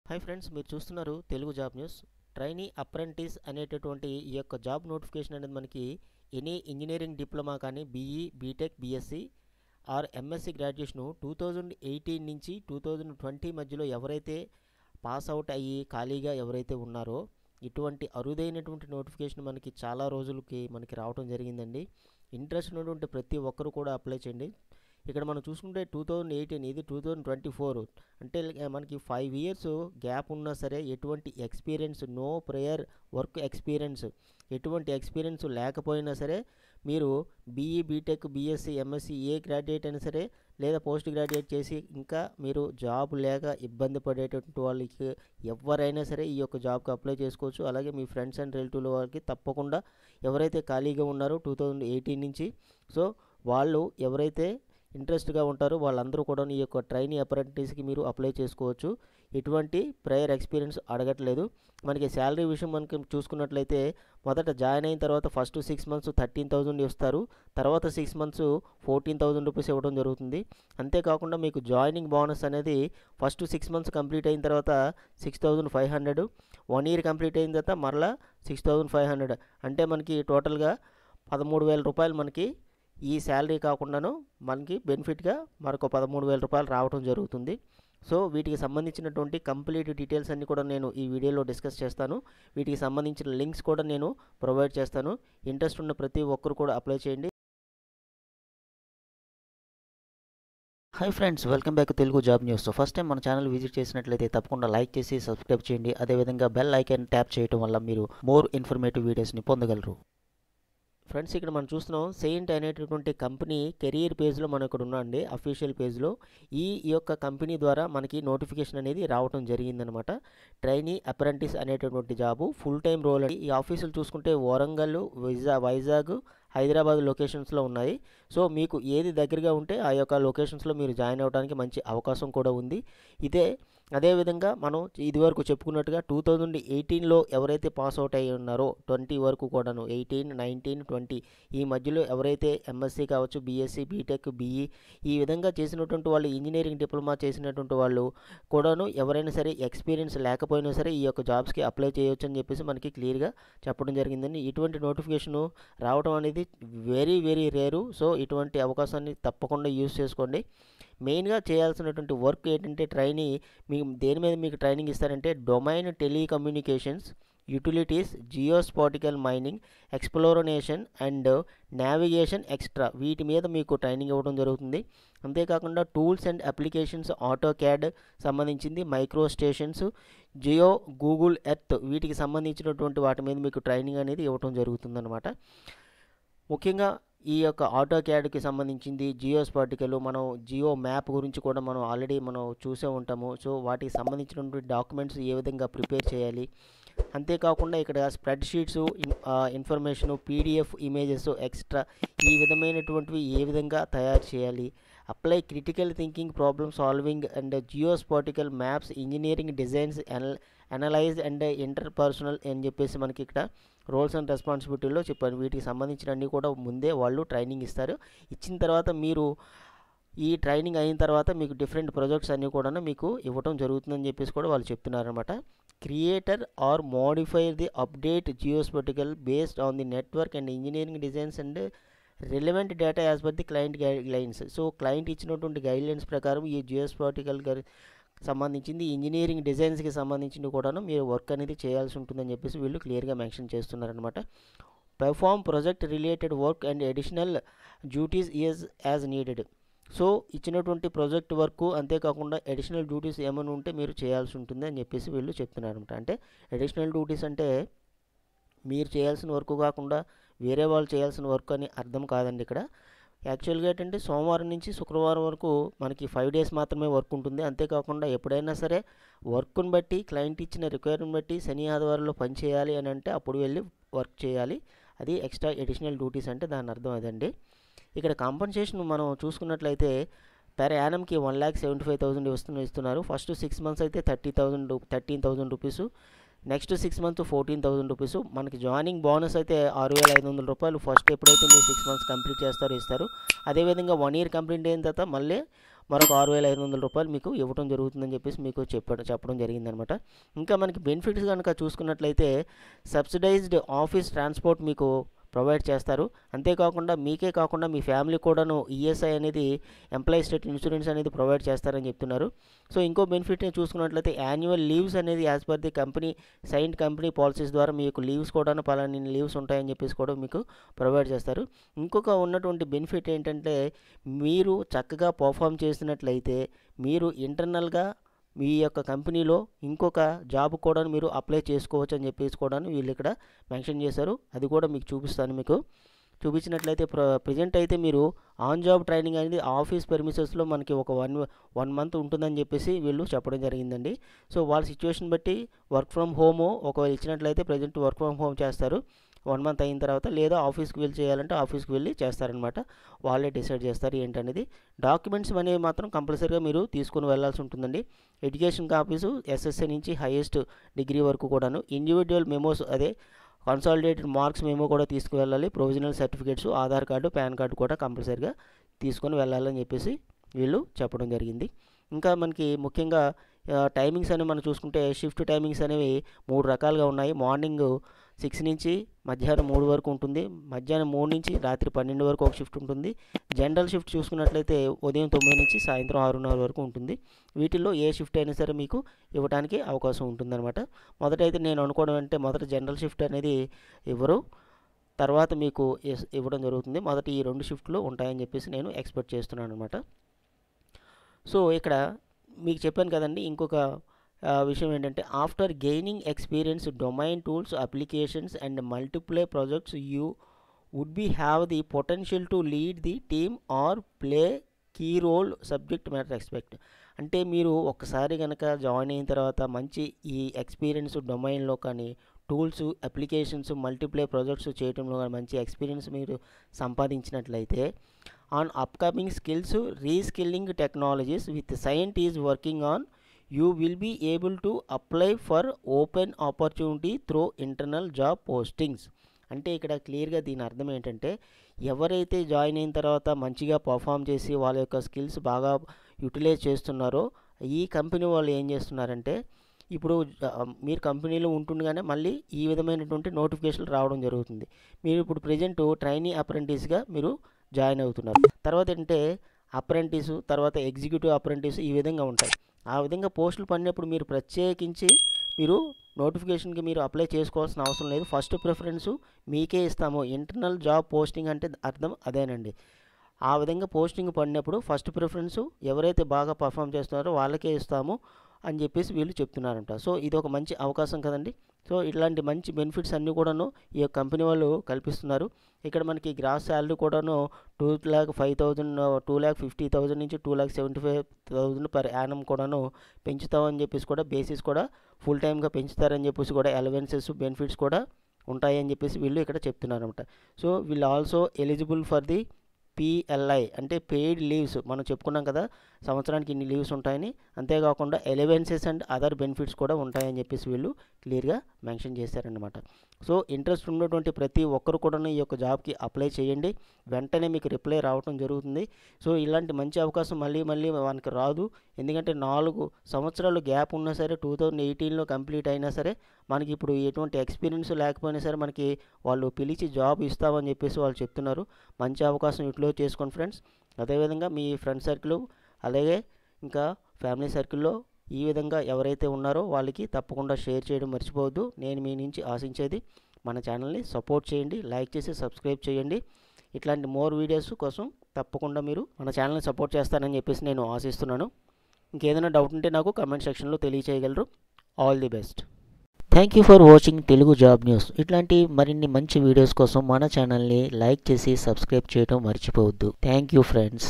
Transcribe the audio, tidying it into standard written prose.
Hi friends, మీరు చూస్తున్నారు Telugu job news. Trainee apprentice అనేటటువంటి ఈ యొక్క జాబ్ నోటిఫికేషన్ అనేది మనకి ఎనీ ఇంజనీరింగ్ డిప్లొమా కానీ BE, BTech, BSc or MSc graduation 2018 నుంచి 2020 మధ్యలో ఎవరైతే పాస్ అవుట్ అయ్యి ఖాళీగా ఎవరైతే ఉన్నారో ఇటువంటి అరుదైనటువంటి నోటిఫికేషన్ మనకి చాలా రోజులకి మనకి రావడం జరిగిందండి. ఇంట్రెస్ట్ ఉన్నటువంటి ప్రతి ఒక్కరు కూడా అప్లై చేయండి. ఇక్కడ మనం చూసుకుంటే 2018, ఇది 2024, అంటే మనకి 5 ఇయర్స్ గ్యాప్ ఉన్నా సరే ఎటువంటి experience, no prior work experience, ఎటువంటి ఎక్స్పీరియన్స్ లేకపోయినా సరే మీరు బీఈ, బీటెక్, బీఎస్సీ, ఎంఎస్సీ ఏ గ్రాడ్యుయేట్ అయినా సరే లేదా పోస్ట్ గ్రాడ్యుయేట్ చేసి ఇంకా మీరు జాబ్ లేక ఇబ్బంది పడేటటువంటి వాళ్ళకి ఎవరైనా సరే ఈ యొక్క జాబ్కి అప్లై చేసుకోవచ్చు. అలాగే మీ ఫ్రెండ్స్ అండ్ రిలేటివ్ల వాళ్ళకి తప్పకుండా ఎవరైతే ఖాళీగా ఉన్నారో 2018 నుంచి, సో వాళ్ళు ఎవరైతే ఇంట్రెస్ట్గా ఉంటారో వాళ్ళందరూ కూడా ఈ యొక్క ట్రైనీ అప్రెంటిస్కి మీరు అప్లై చేసుకోవచ్చు. ఎటువంటి ప్రయర్ ఎక్స్పీరియన్స్ అడగట్లేదు. మనకి శాలరీ విషయం మనకి చూసుకున్నట్లయితే మొదట జాయిన్ అయిన తర్వాత ఫస్ట్ 6 మంత్స్ 13,000 ఇస్తారు. తర్వాత 6 మంత్స్ 14,000 రూపీస్ ఇవ్వడం జరుగుతుంది. అంతేకాకుండా మీకు జాయినింగ్ బోనస్ అనేది ఫస్ట్ 6 మంత్స్ కంప్లీట్ అయిన తర్వాత 6,500, 1 ఇయర్ కంప్లీట్ అయిన తర్వాత మరలా 6,500, అంటే మనకి టోటల్గా 13,000 రూపాయలు మనకి ఈ శాలరీ కాకుండాను మనకి బెనిఫిట్గా మరొక 13,000 రూపాయలు రావడం జరుగుతుంది. సో వీటికి సంబంధించినటువంటి కంప్లీట్ డీటెయిల్స్ అన్నీ కూడా నేను ఈ వీడియోలో డిస్కస్ చేస్తాను. వీటికి సంబంధించిన లింక్స్ కూడా నేను ప్రొవైడ్ చేస్తాను. ఇంట్రెస్ట్ ఉన్న ప్రతి ఒక్కరు కూడా అప్లై చేయండి. Hi friends, welcome back Telugu job news. So first time మన ఛానల్ విజిట్ చేసినట్లయితే తప్పకుండా లైక్ చేసి సబ్స్క్రైబ్ చేయండి. అదేవిధంగా బెల్ ఐకాన్ ట్యాప్ చేయడం వల్ల మీరు మోర్ ఇన్ఫర్మేటివ్ వీడియోస్ని పొందగలరు. ఫ్రెండ్స్, ఇక్కడ మనం చూస్తున్నాం సెయింట్ అనేటటువంటి కంపెనీ కెరియర్ పేజ్లో మనం ఇక్కడ ఉన్నాండి. అఫీషియల్ పేజ్లో ఈ యొక్క కంపెనీ ద్వారా మనకి నోటిఫికేషన్ అనేది రావడం జరిగిందనమాట. ట్రైనీ అప్రెంటిస్ అనేటటువంటి జాబు ఫుల్ టైం రోల్ అండి. ఈ ఆఫీసులు చూసుకుంటే వరంగల్, వైజాగ్, హైదరాబాద్ లొకేషన్స్లో ఉన్నాయి. సో మీకు ఏది దగ్గరగా ఉంటే ఆ యొక్క లొకేషన్స్లో మీరు జాయిన్ అవ్వడానికి మంచి అవకాశం కూడా ఉంది. అదేవిధంగా మనం ఇదివరకు చెప్పుకున్నట్టుగా 2018లో ఎవరైతే పాస్ అవుట్ అయ్యి ఉన్నారో 20 వరకు కూడాను 18, 19, 20 ఈ మధ్యలో ఎవరైతే ఎంఎస్సీ కావచ్చు, బీఎస్సీ, బీటెక్, బీఈ ఈ విధంగా చేసినటువంటి వాళ్ళు, ఇంజనీరింగ్ డిప్లొమా చేసినటువంటి వాళ్ళు కూడాను ఎవరైనా సరే ఎక్స్పీరియన్స్ లేకపోయినా సరే ఈ యొక్క జాబ్స్కి అప్లై చేయొచ్చు అని చెప్పేసి మనకి క్లియర్గా చెప్పడం జరిగిందండి. ఇటువంటి నోటిఫికేషను రావడం అనేది వెరీ వెరీ రేరు. సో ఇటువంటి అవకాశాన్ని తప్పకుండా యూజ్ చేసుకోండి. మెయిన్గా చేయాల్సినటువంటి వర్క్ ఏంటంటే దేని మీద మీకు ట్రైనింగ్ ఇస్తారంటే domain telecommunications, utilities, geospatial mining, exploration and navigation extra వీటి మీద మీకు ట్రైనింగ్ ఇవ్వడం జరుగుతుంది. అంతేకాకుండా tools and applications, auto CAD సంబంధించింది, micro stations, geo, Google Earth వీటికి సంబంధించినటువంటి వాటి మీద మీకు ట్రైనింగ్ అనేది ఇవ్వడం జరుగుతుందన్నమాట. ముఖ్యంగా ఈ యొక్క ఆటో క్యాడ్కి సంబంధించింది, జియోస్పాటికల్, మనం జియో మ్యాప్ గురించి కూడా మనం ఆల్రెడీ చూసే ఉంటాము. సో వాటికి సంబంధించినటువంటి డాక్యుమెంట్స్ ఏ విధంగా ప్రిపేర్ చేయాలి, అంతేకాకుండా ఇక్కడ spreadsheets, information, PDF images extra ఈ విధమైనటువంటివి ఏ విధంగా తయారు చేయాలి, apply critical thinking, problem solving and geospatial maps, engineering designs, analyse and interpersonal అని చెప్పేసి మనకి ఇక్కడ రోల్స్ అండ్ రెస్పాన్సిబిలిటీలో చెప్పాను. వీటికి సంబంధించిన అన్నీ కూడా ముందే వాళ్ళు ట్రైనింగ్ ఇస్తారు. ఇచ్చిన తర్వాత మీరు ఈ ట్రైనింగ్ అయిన తర్వాత మీకు డిఫరెంట్ ప్రాజెక్ట్స్ అన్నీ కూడా మీకు ఇవ్వడం జరుగుతుందని చెప్పేసి కూడా వాళ్ళు చెప్తున్నారనమాట. Creator or modify the update geospatial based on the network and engineering designs and relevant data as per the client guidelines. So client ఇచ్చినటువంటి గైడ్లైన్స్ ప్రకారం ఈ జియోస్పాటికల్ సంబంధించింది, ఇంజనీరింగ్ డిజైన్స్కి సంబంధించింది కూడాను మీరు వర్క్ అనేది చేయాల్సి ఉంటుందని చెప్పేసి వీళ్ళు క్లియర్గా మెన్షన్ చేస్తున్నారనమాట. Perform project related work and additional duties is as needed. So ఇచ్చినటువంటి ప్రాజెక్ట్ వర్క్ అంతేకాకుండా అడిషనల్ డ్యూటీస్ ఏమైనా ఉంటే మీరు చేయాల్సి ఉంటుంది అని చెప్పేసి వీళ్ళు చెప్తున్నారనమాట. అంటే అడిషనల్ డ్యూటీస్ అంటే మీరు చేయాల్సిన వర్క్ కాకుండా వేరే వాళ్ళు చేయాల్సిన వర్క్ అని అర్థం కాదండి. ఇక్కడ యాక్చువల్గా ఏంటంటే సోమవారం నుంచి శుక్రవారం వరకు మనకి 5 డేస్ మాత్రమే వర్క్ ఉంటుంది. అంతేకాకుండా ఎప్పుడైనా సరే వర్క్ను బట్టి, క్లయింట్ ఇచ్చిన రిక్వైర్మెంట్ బట్టి శని ఆదివారంలో పని చేయాలి అని అంటే అప్పుడు వెళ్ళి వర్క్ చేయాలి. అది ఎక్స్ట్రా అడిషనల్ డ్యూటీస్ అంటే దాని అర్థం అదండి. ఇక్కడ కాంపన్సేషన్ మనం చూసుకున్నట్లయితే పెర్ యానంకి 1,75,000 ఇస్తున్నారు. ఫస్ట్ 6 మంత్స్ అయితే 13,000 రూపీసు, నెక్స్ట్ 6 మంత్స్ 14,000 రూపీస్. మనకి జాయినింగ్ బోనస్ అయితే 6,500 రూపాయలు ఫస్ట్ ఎప్పుడైతే మీరు 6 మంత్స్ కంప్లీట్ చేస్తారో ఇస్తారు. అదేవిధంగా 1 ఇయర్ కంప్లీట్ అయిన తర్వాత మళ్ళీ మరొక 6,500 రూపాయలు మీకు ఇవ్వడం జరుగుతుందని చెప్పేసి మీకు చెప్పడం జరిగిందనమాట. ఇంకా మనకి బెనిఫిట్స్ కనుక చూసుకున్నట్లయితే సబ్సిడైజ్డ్ ఆఫీస్ ట్రాన్స్పోర్ట్ మీకు ప్రొవైడ్ చేస్తారు. అంతేకాకుండా మీకే కాకుండా మీ ఫ్యామిలీ కూడాను ఈఎస్ఐ అనేది ఎంప్లాయీ స్టేట్ ఇన్సూరెన్స్ అనేది ప్రొవైడ్ చేస్తారని చెప్తున్నారు. సో ఇంకో బెనిఫిట్ చూసుకున్నట్లయితే యాన్యువల్ లీవ్స్ అనేది as per the company signed company policies ద్వారా మీకు లీవ్స్ కూడాను పలాని లీవ్స్ ఉంటాయని చెప్పేసి కూడా మీకు ప్రొవైడ్ చేస్తారు. ఇంకొక ఉన్నటువంటి బెనిఫిట్ ఏంటంటే మీరు చక్కగా పర్ఫామ్ చేసినట్లయితే మీరు ఇంటర్నల్గా మీ యొక్క కంపెనీలో ఇంకొక జాబ్ కూడా మీరు అప్లై చేసుకోవచ్చు అని చెప్పేసి కూడా వీళ్ళు ఇక్కడ మెన్షన్ చేశారు. అది కూడా మీకు చూపిస్తాను. మీకు చూపించినట్లయితే ప్రజెంట్ అయితే మీరు ఆన్ జాబ్ ట్రైనింగ్ అనేది ఆఫీస్ పెర్మిసెస్లో మనకి ఒక వన్ మంత్ ఉంటుందని చెప్పేసి వీళ్ళు చెప్పడం జరిగిందండి. సో వాళ్ళ సిచ్యువేషన్ బట్టి వర్క్ ఫ్రమ్ హోము ఒకవేళ ఇచ్చినట్లయితే ప్రజెంట్ వర్క్ ఫ్రమ్ హోమ్ చేస్తారు 1 మంత్ అయిన తర్వాత, లేదా ఆఫీస్కి వెళ్ళి చేయాలంటే ఆఫీస్కి వెళ్ళి చేస్తారనమాట. వాళ్ళే డిసైడ్ చేస్తారు ఏంటనేది. డాక్యుమెంట్స్ అనేవి మాత్రం కంపల్సరీగా మీరు తీసుకుని వెళ్ళాల్సి ఉంటుందండి. ఎడ్యుకేషన్ కాపీసు ఎస్ఎస్ఏ నుంచి హైయెస్ట్ డిగ్రీ వరకు కూడాను, ఇండివిజువల్ మెమోస్ అదే కన్సాలిడేటెడ్ మార్క్స్ మెమో కూడా తీసుకువెళ్ళాలి, provisional certificates, Aadhaar card, pan card కూడా కంపల్సరీగా తీసుకొని వెళ్ళాలని చెప్పేసి వీళ్ళు చెప్పడం జరిగింది. ఇంకా మనకి ముఖ్యంగా టైమింగ్స్ అనేవి మనం చూసుకుంటే షిఫ్ట్ టైమింగ్స్ అనేవి 3 రకాలుగా ఉన్నాయి. మార్నింగ్ 6 నుంచి మధ్యాహ్నం 3 వరకు ఉంటుంది. మధ్యాహ్నం 3 నుంచి రాత్రి 12 వరకు ఒక షిఫ్ట్ ఉంటుంది. జనరల్ షిఫ్ట్ చూసుకున్నట్లయితే ఉదయం 9 నుంచి సాయంత్రం 6:30 వరకు ఉంటుంది. వీటిల్లో ఏ షిఫ్ట్ అయినా సరే మీకు ఇవ్వడానికి అవకాశం ఉంటుందన్నమాట. మొదటైతే నేను అనుకోవడం అంటే మొదట జనరల్ షిఫ్ట్ అనేది ఇవ్వరు, తర్వాత మీకు ఇవ్వడం జరుగుతుంది. మొదట ఈ 2 షిఫ్ట్లు ఉంటాయని చెప్పేసి నేను ఎక్స్పెక్ట్ చేస్తున్నాను అనమాట. సో ఇక్కడ మీకు చెప్పాను కదండి. ఇంకొక విషయం ఏంటంటే after gaining experience domain tools applications and multiple projects you would be have the potential to lead the team or play key role subject matter expert. అంటే మీరు ఒక్కసారి కనుక జాయిన్ అయిన తర్వాత మంచి ఈ ఎక్స్పీరియన్స్ డొమైన్లో కానీ టూల్స్ అప్లికేషన్స్ మల్టిప్లే ప్రాజెక్ట్స్ చేయడంలో కానీ మంచి ఎక్స్పీరియన్స్ మీరు సంపాదించినట్లయితే on upcoming skills reskilling technologies with scientist working on you will be able to apply for open opportunity through internal job postings. అంటే ఇక్కడ క్లియర్గా దీని అర్థం ఏంటంటే ఎవరైతే జాయిన్ అయిన తర్వాత మంచిగా పర్ఫామ్ చేసి వాళ్ళ యొక్క స్కిల్స్ బాగా యూటిలైజ్ చేస్తున్నారో ఈ కంపెనీ వాళ్ళు ఏం చేస్తున్నారంటే ఇప్పుడు మీరు కంపెనీలో ఉంటుండగానే మళ్ళీ ఈ విధమైనటువంటి నోటిఫికేషన్లు రావడం జరుగుతుంది. మీరు ఇప్పుడు ప్రజెంట్ ట్రైనీ అప్రెంటిస్గా మీరు జాయిన్ అవుతున్నారు. తర్వాత ఏంటంటే అప్రెంటిస్, తర్వాత ఎగ్జిక్యూటివ్ అప్రెంటిస్, ఈ విధంగా ఉంటాయి. ఆ విధంగా పోస్టులు పడినప్పుడు మీరు ప్రత్యేకించి మీరు నోటిఫికేషన్కి మీరు అప్లై చేసుకోవాల్సిన అవసరం లేదు. ఫస్ట్ ప్రిఫరెన్స్ మీకే ఇస్తాము. ఇంటర్నల్ జాబ్ పోస్టింగ్ అంటే అర్థం అదేనండి. ఆ విధంగా పోస్టింగ్ పడినప్పుడు ఫస్ట్ ప్రిఫరెన్స్ ఎవరైతే బాగా పర్ఫామ్ చేస్తున్నారో వాళ్ళకే ఇస్తాము అని చెప్పేసి వీళ్ళు చెప్తున్నారంట. సో ఇది ఒక మంచి అవకాశం కదండి. సో ఇట్లాంటి మంచి బెనిఫిట్స్ అన్నీ కూడాను ఈ కంపెనీ వాళ్ళు కల్పిస్తున్నారు. ఇక్కడ మనకి గ్రాస్ శాలరీ కూడాను 2,05,000 2,50,000 నుంచి 2,75,000 పర్ యానం కూడాను పెంచుతామని చెప్పేసి కూడా బేసిస్ కూడా ఫుల్ టైమ్గా పెంచుతారని చెప్పేసి కూడా అలవెన్సెస్ బెనిఫిట్స్ కూడా ఉంటాయని చెప్పేసి వీళ్ళు ఇక్కడ చెప్తున్నారన్నమాట. సో వీళ్ళు also eligible for the PLI అంటే పెయిడ్ లీవ్స్. మనం చెప్పుకున్నాం కదా సంవత్సరానికి ఇన్ని లీవ్స్ ఉంటాయని. అంతేకాకుండా ఎలవెన్సెస్ అండ్ అదర్ బెనిఫిట్స్ కూడా ఉంటాయని చెప్పేసి వీళ్ళు క్లియర్గా మెన్షన్ చేశారనమాట. సో ఇంట్రెస్ట్ ఉన్నటువంటి ప్రతి ఒక్కరు కూడా ఈ యొక్క జాబ్కి అప్లై చేయండి. వెంటనే మీకు రిప్లై రావడం జరుగుతుంది. సో ఇలాంటి మంచి అవకాశం మళ్ళీ మనకి రాదు. ఎందుకంటే 4 సంవత్సరాలు గ్యాప్ ఉన్నా సరే 2018లో కంప్లీట్ అయినా సరే మనకి ఇప్పుడు ఎటువంటి ఎక్స్పీరియన్స్ లేకపోయినా సరే మనకి వాళ్ళు పిలిచి జాబ్ ఇస్తామని చెప్పేసి వాళ్ళు చెప్తున్నారు. మంచి అవకాశం యూటిలైజ్ చేసుకోండి ఫ్రెండ్స్. అదేవిధంగా మీ ఫ్రెండ్ సర్కిల్ అలాగే ఇంకా ఫ్యామిలీ సర్కిల్లో ఈ విధంగా ఎవరైతే ఉన్నారో వాళ్ళకి తప్పకుండా షేర్ చేయడం మర్చిపోవద్దు. నేను మీ నుంచి ఆశించేది మన ఛానల్ని సపోర్ట్ చేయండి, లైక్ చేసి సబ్స్క్రైబ్ చేయండి. ఇట్లాంటి మోర్ వీడియోస్ కోసం తప్పకుండా మీరు మన ఛానల్ని సపోర్ట్ చేస్తారని చెప్పేసి నేను ఆశిస్తున్నాను. ఇంకేదైనా డౌట్ ఉంటే నాకు కమెంట్ సెక్షన్లో తెలియచేయగలరు. All the best. Thank you for watching Telugu job news. ఇట్లాంటి మరిన్ని మంచి వీడియోస్ కోసం మన ఛానల్ని లైక్ చేసి సబ్స్క్రైబ్ చేయడం మర్చిపోవద్దు. Thank you friends.